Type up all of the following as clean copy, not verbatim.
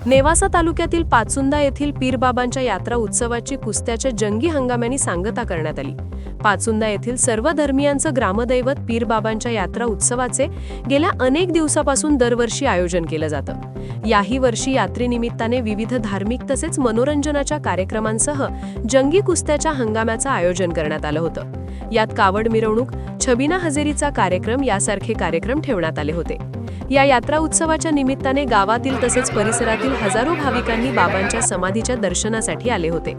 नेवासा तालुक्यातील पाचुंदा येथील पीरबाबांच्या यात्रा उत्सवाची कुस्त्याच्या जंगी हंगामाने सांगता करण्यात आली। पाचुंदा येथील सर्व धर्मियांचं ग्रामदैवत पीरबाबांच्या यात्रा उत्सवाचे गेल्या अनेक दिवसापासून दरवर्षी आयोजन केलं जातं। याही वर्षी यात्रेनिमित्ताने विविध धार्मिक तसेच मनोरंजनाच्या कार्यक्रमांसह जंगी कुस्त्याच्या हंगामाचं आयोजन करण्यात आलं होतं। यात कावड मिरवणूक, छबिना हजेरीचा कार्यक्रम यासारखे कार्यक्रम ठेवण्यात आले होते। या यात्रा उत्सवाच्या निमित्ताने गावातील तसेच परिसरातील हजारो भाविकांनी बाबांच्या समाधीच्या दर्शनासाठी आले होते।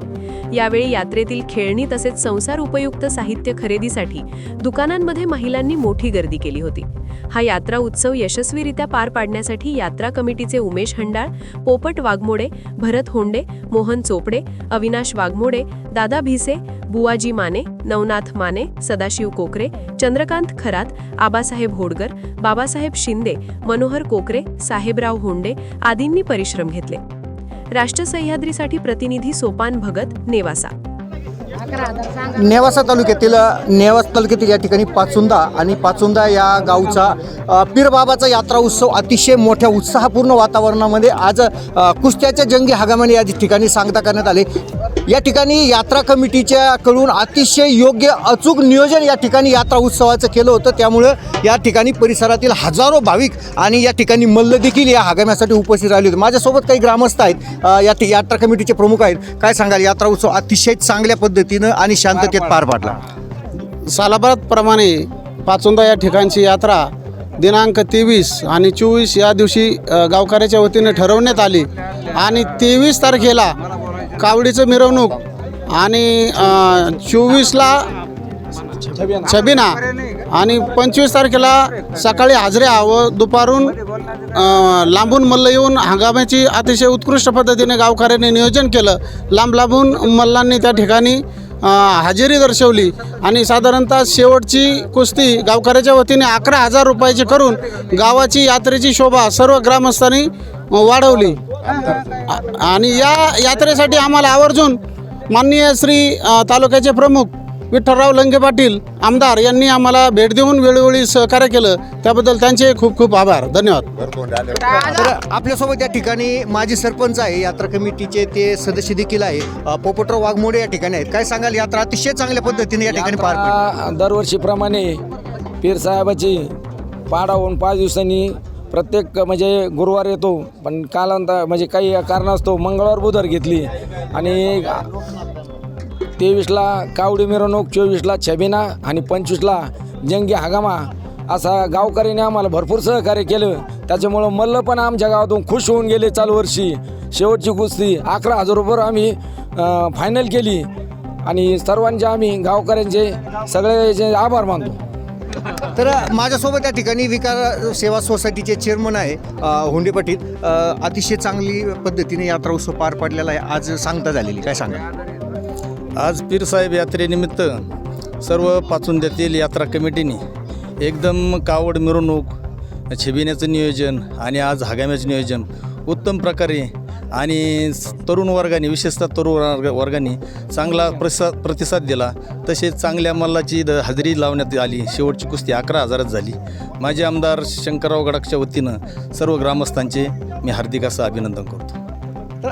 यावेळी यात्रेतील खेळणी तसेच संसार उपयुक्त साहित्य खरेदीसाठी दुकानांमध्ये महिलांनी मोठी गर्दी केली होती। हा यात्रा उत्सव यशस्वीरित्या पार पाडण्यासाठी यात्रा कमिटीचे उमेश हंडाळ, पोपट वाघमोडे, भरत होंडे, मोहन चोपडे, अविनाश वाघमोडे, दादा भिसे, बुवाजी माने, नवनाथ माने, सदाशिव कोकरे, चंद्रकांत खरात, आबासाहेब होडगर, बाबासाहेब शिंदे, मनोहर कोकरे, साहेबराव होंडे आदींनी परिश्रम घेतले। राष्ट्र सह्याद्रीसाठी प्रतिनिधी सोपान भगत, नेवासा। नेवासा तालुक्यातील या ठिकाणी पाचुंदा या गावचा पीरबाबाचा यात्रा उत्सव अतिशय मोठ्या उत्साहपूर्ण वातावरणामध्ये आज कुस्त्याच्या जंगी हंगामाने या ठिकाणी सांगता करण्यात आले। या ठिकाणी यात्रा कमिटीच्या कडून अतिशय योग्य अचूक नियोजन या ठिकाणी यात्रा उत्सवाचं केलं होतं। त्यामुळं या ठिकाणी परिसरातील हजारो भाविक आणि या ठिकाणी मल्ल देखील या हंगामासाठी उपस्थित राहिले होते। माझ्यासोबत काही ग्रामस्थ आहेत, यात्रा कमिटीचे प्रमुख आहेत। काय सांगाल, यात्रा उत्सव अतिशय चांगल्या पद्धतीनं आणि शांततेत पार पडला? सालाबादप्रमाणे पाचुंदा या ठिकाणची यात्रा दिनांक 23 आणि 24 या दिवशी गावकऱ्याच्या वतीने ठरवण्यात आली आणि 23 तारखेला कावडीचं मिरवणूक आणि 24ला छबिना आणि 25 तारखेला सकाळी हाजऱ्या व दुपारून लांबून मल्ल येऊन हंगामाची अतिशय उत्कृष्ट पद्धतीने गावकऱ्यांनी नियोजन केलं। लांबून मल्लांनी त्या ठिकाणी हजेरी दर्शवली आणि साधारणतः शेवटची कुस्ती गावकऱ्याच्या वतीने 11,000 रुपयाची करून गावाची यात्रेची शोभा सर्व ग्रामस्थांनी वाढवली। आणि या यात्रेसाठी आम्हाला आवर्जून माननीय श्री तालुक्याचे प्रमुख विठ्ठलराव लंगे पाटील आमदार यांनी आम्हाला भेट देऊन वेळोवेळी सहकार्य केलं, त्याबद्दल त्यांचे खूप खूप आभार, धन्यवाद। तर आपल्यासोबत या ठिकाणी माजी सरपंच आहे, यात्रा कमिटीचे ते सदस्य देखील आहे, पोपटराव वाघमोडे या ठिकाणी आहेत। काय सांगाल, यात्रा अतिशय चांगल्या पद्धतीने या ठिकाणी पार पडली? दरवर्षीप्रमाणे पीर साहेबाची पाडा होऊन 5 दिवसांनी प्रत्येक म्हणजे गुरुवार येतो, पण कालांतर म्हणजे काही कारणास्तव मंगळवार बुधवार घेतली आणि 23ला कावडी मिरवणूक, 24ला छबिना आणि 25ला जंगी हंगामा असा गावकऱ्यांनी आम्हाला भरपूर सहकार्य केलं। त्याच्यामुळं मल्ल पण आमच्या गावातून खुश होऊन गेले। चालू वर्षी शेवटची कुस्ती 11,000 रुपये आम्ही फायनल केली आणि सर्वांचे आम्ही गावकऱ्यांचे सगळे आभार मानतो। तर माझ्यासोबत या ठिकाणी विकार सेवा सोसायटीचे चेअरमन आहे होंडे पाटील। अतिशय चांगली पद्धतीने यात्रा उत्सव पार पडलेला आहे, आज सांगता झालेली, काय सांगा? आज पीरसाहेब यात्रेनिमित्त सर्व पाचुंद्यातील यात्रा कमिटीने एकदम कावड मिरवणूक, छबिन्याचं नियोजन आणि आज हंगामाचं नियोजन उत्तम प्रकारे आणि तरुण वर्गाने, विशेषतः तरुण वर्गाने चांगला प्रतिसाद दिला। तसेच चांगल्या मल्लाची हजेरी लावण्यात आली। शेवटची कुस्ती 11,000 झाली। माजी आमदार शंकरराव गडाखच्या वतीनं सर्व ग्रामस्थांचे मी हार्दिक असं अभिनंदन करतो। तर